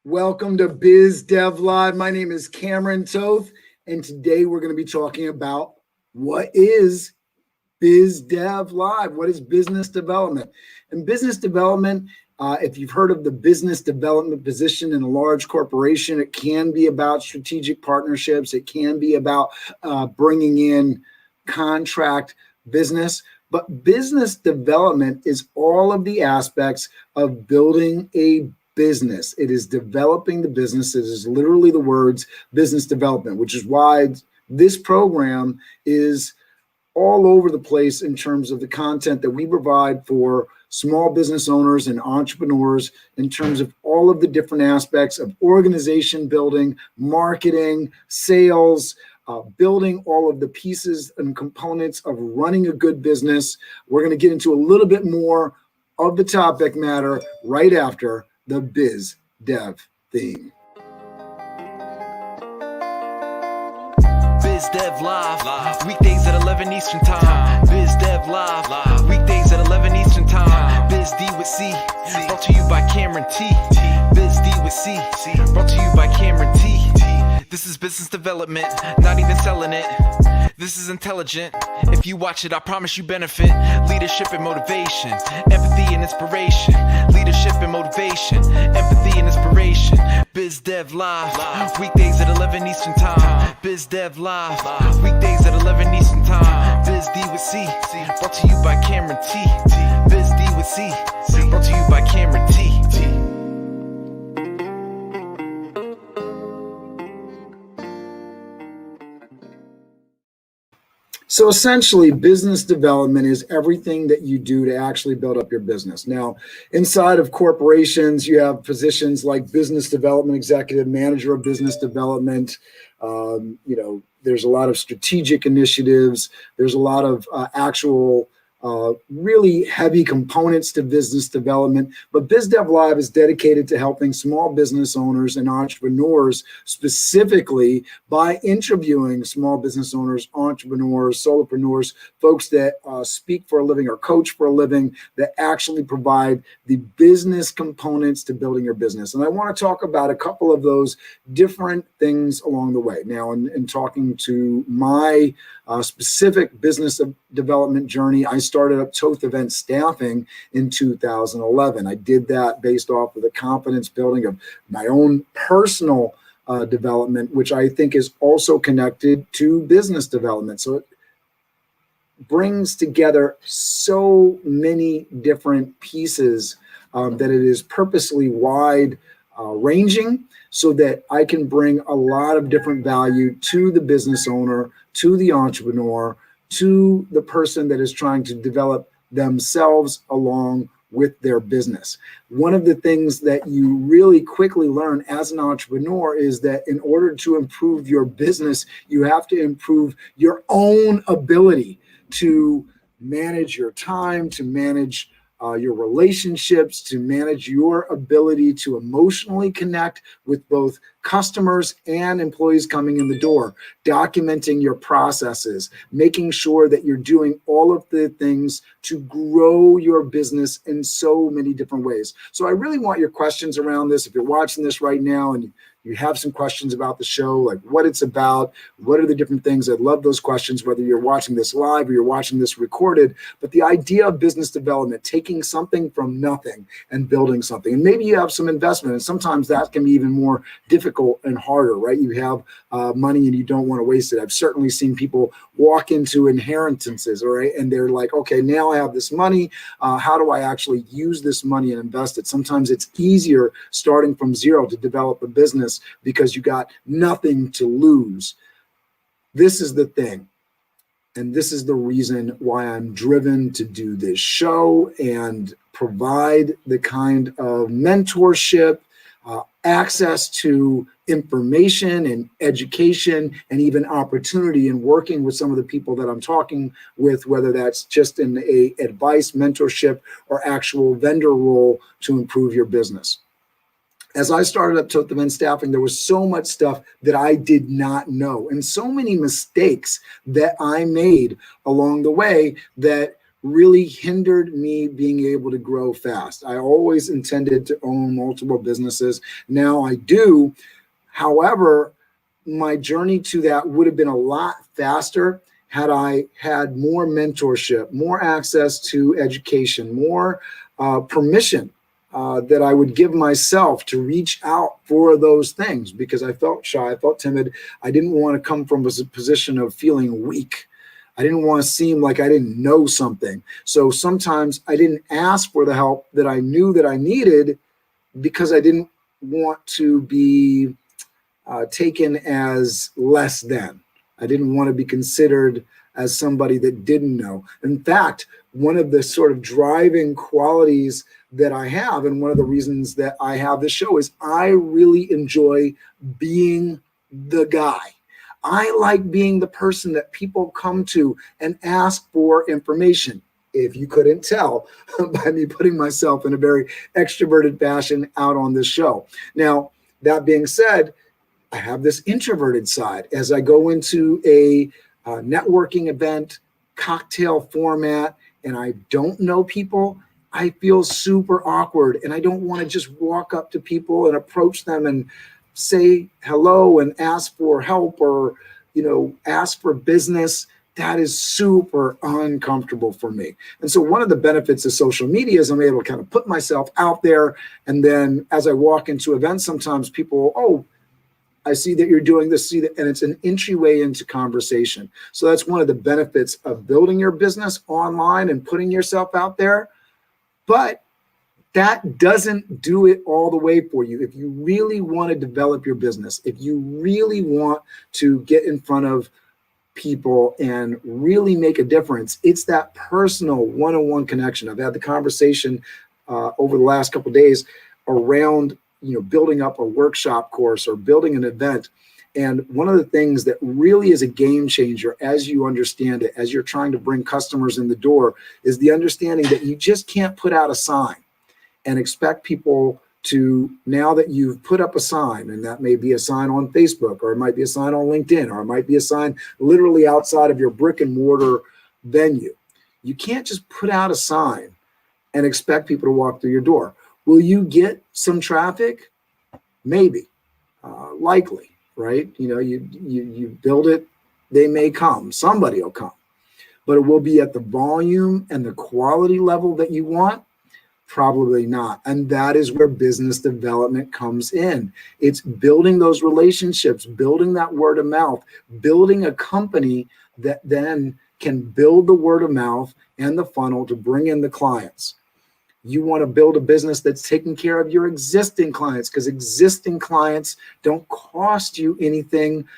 Welcome to Biz Dev Live. My name is Cameron Toth, and today we're going to be talking about what is Biz Dev Live. What is business development? And business development, if you've heard of the business development position in a large corporation, it can be about strategic partnerships. It can be about bringing in contract business. But business development is all of the aspects of building a business. It is developing the business. It is literally the words business development, which is why this program is all over the place in terms of the content that we provide for small business owners and entrepreneurs in terms of all of the different aspects of organization building, marketing, sales, building all of the pieces and components of running a good business. We're going to get into a little bit more of the topic matter right after the Biz Dev theme. Biz Dev Live, weekdays at 11 Eastern Time. Biz Dev Live, weekdays at 11 Eastern Time. Biz D with C, brought to you by Cameron T. Biz D with C, brought to you by Cameron T. This is business development, not even selling it. This is intelligent. If you watch it, I promise you benefit. Leadership and motivation, empathy and inspiration. Leadership and motivation, empathy and inspiration. Biz Dev Live, weekdays at 11 Eastern Time. Biz Dev Live, weekdays at 11 Eastern Time. Biz D with C, brought to you by Cameron T. Biz D with C, brought to you by Cameron T. So essentially, business development is everything that you do to actually build up your business. Now, inside of corporations, you have positions like business development executive, manager of business development. There's a lot of strategic initiatives. There's a lot of actual really heavy components to business development. But Biz Dev Live is dedicated to helping small business owners and entrepreneurs, specifically by interviewing small business owners, entrepreneurs, solopreneurs, folks that speak for a living or coach for a living, that actually provide the business components to building your business. And I want to talk about a couple of those different things along the way. Now, in talking to my specific business development journey, I started up Toth event staffing in 2011. I did that based off of the confidence building of my own personal development, which I think is also connected to business development. So it brings together so many different pieces that it is purposely wide ranging so that I can bring a lot of different value to the business owner, to the entrepreneur, to the person that is trying to develop themselves along with their business. One of the things that you really quickly learn as an entrepreneur is that in order to improve your business, you have to improve your own ability to manage your time, to manage your relationships, to manage your ability to emotionally connect with both customers and employees coming in the door, documenting your processes, making sure that you're doing all of the things to grow your business in so many different ways. So I really want your questions around this. If you're watching this right now and you have some questions about the show, like what it's about, what are the different things, I'd love those questions, whether you're watching this live or you're watching this recorded. But the idea of business development, taking something from nothing and building something, and maybe you have some investment, and sometimes that can be even more difficult and harder, right? You have money and you don't want to waste it. I've certainly seen people walk into inheritances, all right, and they're like, okay, now I have this money. How do I actually use this money and invest it? Sometimes it's easier starting from zero to develop a business because you got nothing to lose. This is the thing. And this is the reason why I'm driven to do this show and provide the kind of mentorship, access to information and education, and even opportunity in working with some of the people that I'm talking with, whether that's just in a advice, mentorship, or actual vendor role to improve your business. As I started up Toth event staffing, there was so much stuff that I did not know, and so many mistakes that I made along the way that really hindered me being able to grow fast. I always intended to own multiple businesses. Now I do. However, my journey to that would have been a lot faster had I had more mentorship, more access to education, more permission that I would give myself to reach out for those things, because I felt shy, I felt timid. I didn't want to come from a position of feeling weak. I didn't want to seem like I didn't know something. So sometimes I didn't ask for the help that I knew that I needed, because I didn't want to be taken as less than. I didn't want to be considered as somebody that didn't know. In fact, one of the sort of driving qualities that I have, and one of the reasons that I have this show, is I really enjoy being the guy. I like being the person that people come to and ask for information. If you couldn't tell by me putting myself in a very extroverted fashion out on this show. Now, that being said, I have this introverted side. As I go into a networking event, cocktail format, and I don't know people, I feel super awkward, and I don't want to just walk up to people and approach them and say hello and ask for help, or ask for business. That is super uncomfortable for me. And so one of the benefits of social media is I'm able to kind of put myself out there, and then as I walk into events, sometimes people, oh, I see that you're doing this, and it's an entryway into conversation. So that's one of the benefits of building your business online and putting yourself out there. But that doesn't do it all the way for you. If you really want to develop your business, if you really want to get in front of people and really make a difference, it's that personal one-on-one connection. I've had the conversation over the last couple of days around building up a workshop course or building an event. And one of the things that really is a game changer as you understand it, as you're trying to bring customers in the door, is the understanding that you just can't put out a sign and expect people to, now that you've put up a sign, and that may be a sign on Facebook, or it might be a sign on LinkedIn, or it might be a sign literally outside of your brick and mortar venue. You can't just put out a sign and expect people to walk through your door. Will you get some traffic? Maybe, likely, right? You build it, they may come, somebody will come, but it will be at the volume and the quality level that you want? Probably not. And that is where business development comes in. It's building those relationships, building that word of mouth, building a company that then can build the word of mouth and the funnel to bring in the clients. You want to build a business that's taking care of your existing clients, because existing clients don't cost you anything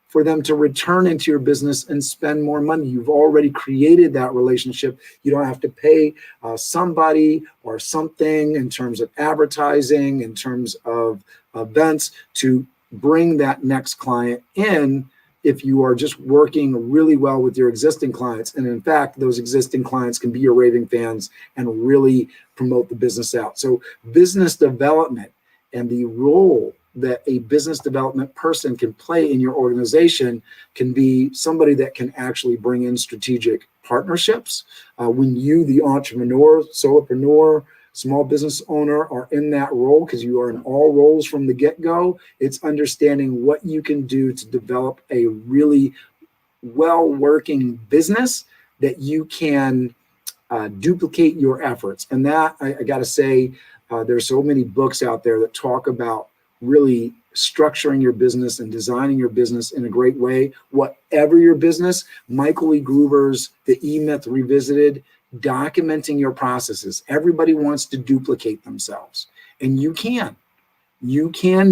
for them to return into your business and spend more money. You've already created that relationship. You don't have to pay somebody or something in terms of advertising, in terms of events, to bring that next client in, if you are just working really well with your existing clients. And in fact, those existing clients can be your raving fans and really promote the business out. So business development and the role that a business development person can play in your organization can be somebody that can actually bring in strategic partnerships. When you, the entrepreneur, solopreneur, small business owner, are in that role, because you are in all roles from the get-go, it's understanding what you can do to develop a really well-working business that you can duplicate your efforts. And that, I got to say, there's so many books out there that talk about really structuring your business and designing your business in a great way. Whatever your business, Michael E. Gruber's The E-Myth Revisited, documenting your processes. Everybody wants to duplicate themselves, and you can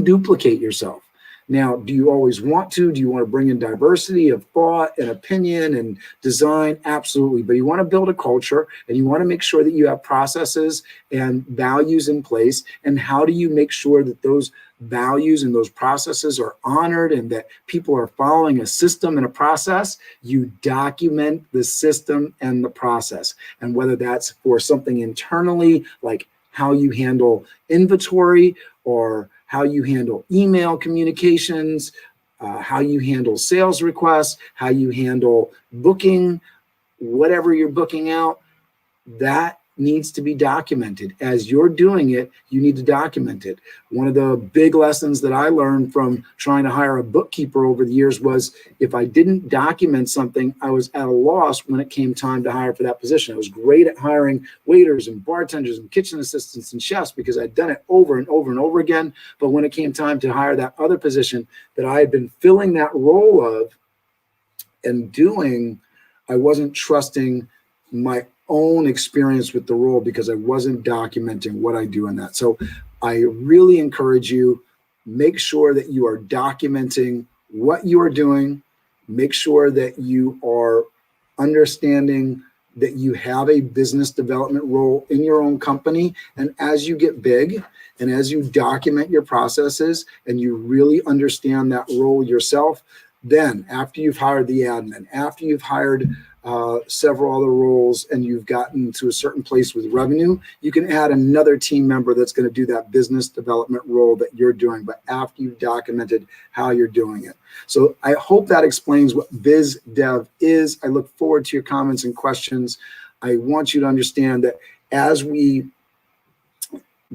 duplicate yourself. Now, do you always want to? Do you want to bring in diversity of thought and opinion and design? Absolutely. But you want to build a culture, and you want to make sure that you have processes and values in place. And how do you make sure that those values and those processes are honored and that people are following a system and a process? You document the system and the process. And whether that's for something internally, like how you handle inventory, or how you handle email communications, how you handle sales requests, how you handle booking, whatever you're booking out, that needs to be documented. As you're doing it, you need to document it. One of the big lessons that I learned from trying to hire a bookkeeper over the years was if I didn't document something, I was at a loss when it came time to hire for that position. I was great at hiring waiters and bartenders and kitchen assistants and chefs because I'd done it over and over and over again. But when it came time to hire that other position that I had been filling that role of and doing, I wasn't trusting my own experience with the role because I wasn't documenting what I do in that. So I really encourage you, make sure that you are documenting what you are doing. Make sure that you are understanding that you have a business development role in your own company. And as you get big and as you document your processes and you really understand that role yourself, then after you've hired the admin, after you've hired several other roles and you've gotten to a certain place with revenue, you can add another team member that's going to do that business development role that you're doing, but after you've documented how you're doing it. So I hope that explains what Biz Dev is. I look forward to your comments and questions. I want you to understand that as we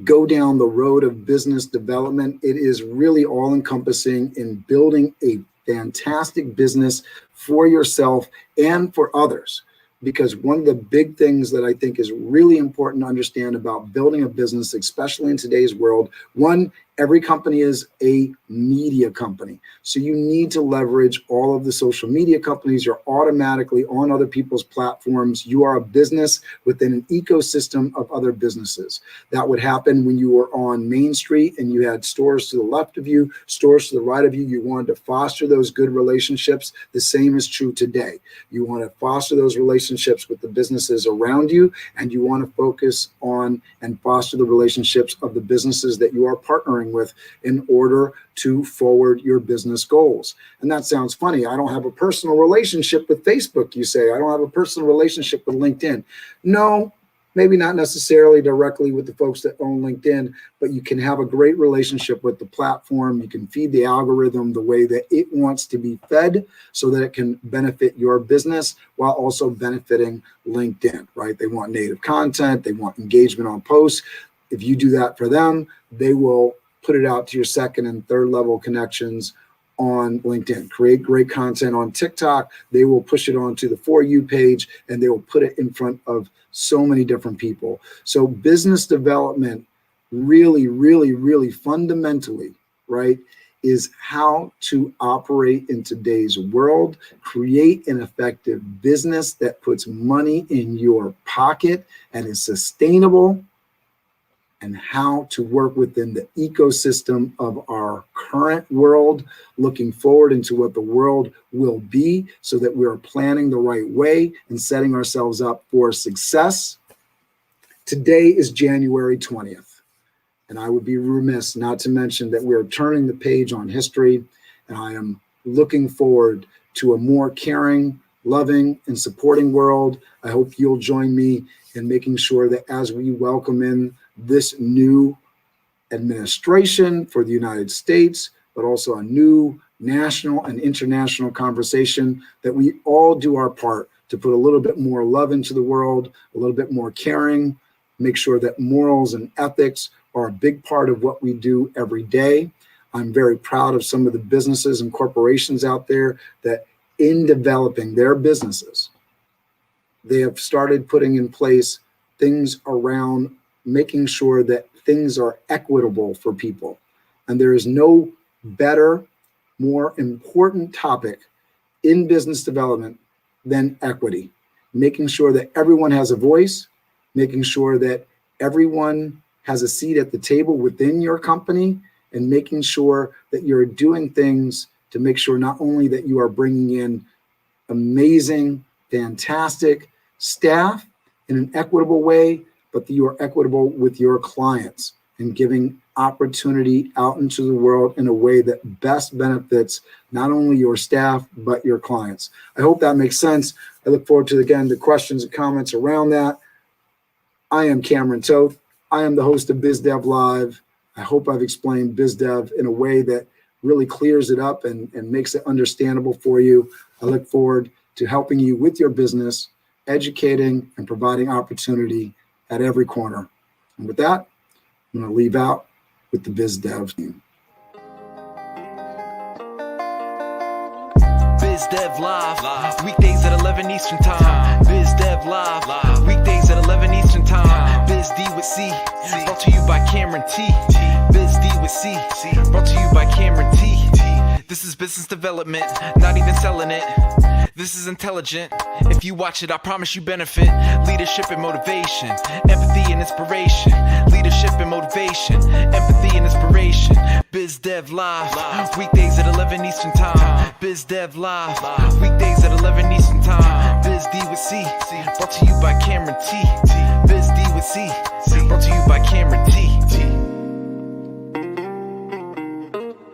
go down the road of business development, it is really all encompassing in building a fantastic business for yourself and for others. Because one of the big things that I think is really important to understand about building a business, especially in today's world, one, every company is a media company. So you need to leverage all of the social media companies. You're automatically on other people's platforms. You are a business within an ecosystem of other businesses. That would happen when you were on Main Street and you had stores to the left of you, stores to the right of you. You wanted to foster those good relationships. The same is true today. You want to foster those relationships with the businesses around you, and you want to focus on and foster the relationships of the businesses that you are partnering with in order to forward your business goals. And that sounds funny. I don't have a personal relationship with Facebook, you say. I don't have a personal relationship with LinkedIn. No, maybe not necessarily directly with the folks that own LinkedIn, but you can have a great relationship with the platform. You can feed the algorithm the way that it wants to be fed so that it can benefit your business while also benefiting LinkedIn, right? They want native content. They want engagement on posts. If you do that for them, they will put it out to your second and third level connections on LinkedIn. Create great content on TikTok. They will push it onto the For You page and they will put it in front of so many different people. So business development really, really, really fundamentally, right, is how to operate in today's world, create an effective business that puts money in your pocket and is sustainable, and how to work within the ecosystem of our current world, looking forward into what the world will be so that we are planning the right way and setting ourselves up for success. Today is January 20th, and I would be remiss not to mention that we are turning the page on history, and I am looking forward to a more caring, loving, and supporting world. I hope you'll join me in making sure that as we welcome in this new administration for the United States, but also a new national and international conversation, that we all do our part to put a little bit more love into the world, a little bit more caring, make sure that morals and ethics are a big part of what we do every day. I'm very proud of some of the businesses and corporations out there that in developing their businesses, they have started putting in place things around making sure that things are equitable for people. And there is no better, more important topic in business development than equity. Making sure that everyone has a voice, making sure that everyone has a seat at the table within your company, and making sure that you're doing things to make sure not only that you are bringing in amazing, fantastic staff in an equitable way, but that you are equitable with your clients and giving opportunity out into the world in a way that best benefits not only your staff, but your clients. I hope that makes sense. I look forward to, again, the questions and comments around that. I am Cameron Toth. I am the host of Biz Dev Live. I hope I've explained Biz Dev in a way that really clears it up and, makes it understandable for you. I look forward to helping you with your business, educating, and providing opportunity at every corner. And with that, I'm going to leave out with the Biz Dev team. Biz Dev Live, weekdays at 11 Eastern Time. Biz Dev Live, weekdays at 11 Eastern Time. Biz D with C, brought to you by Cameron T. Biz D with C, brought to you by Cameron T. This is business development, not even selling it. This is intelligent. If you watch it, I promise you benefit. Leadership and motivation, empathy and inspiration. Leadership and motivation, empathy and inspiration. Biz Dev Live, weekdays at 11 Eastern Time. Biz Dev Live, weekdays at 11 Eastern Time. Biz D with C, brought to you by Cameron T. Biz D with C, brought to you by Cameron T.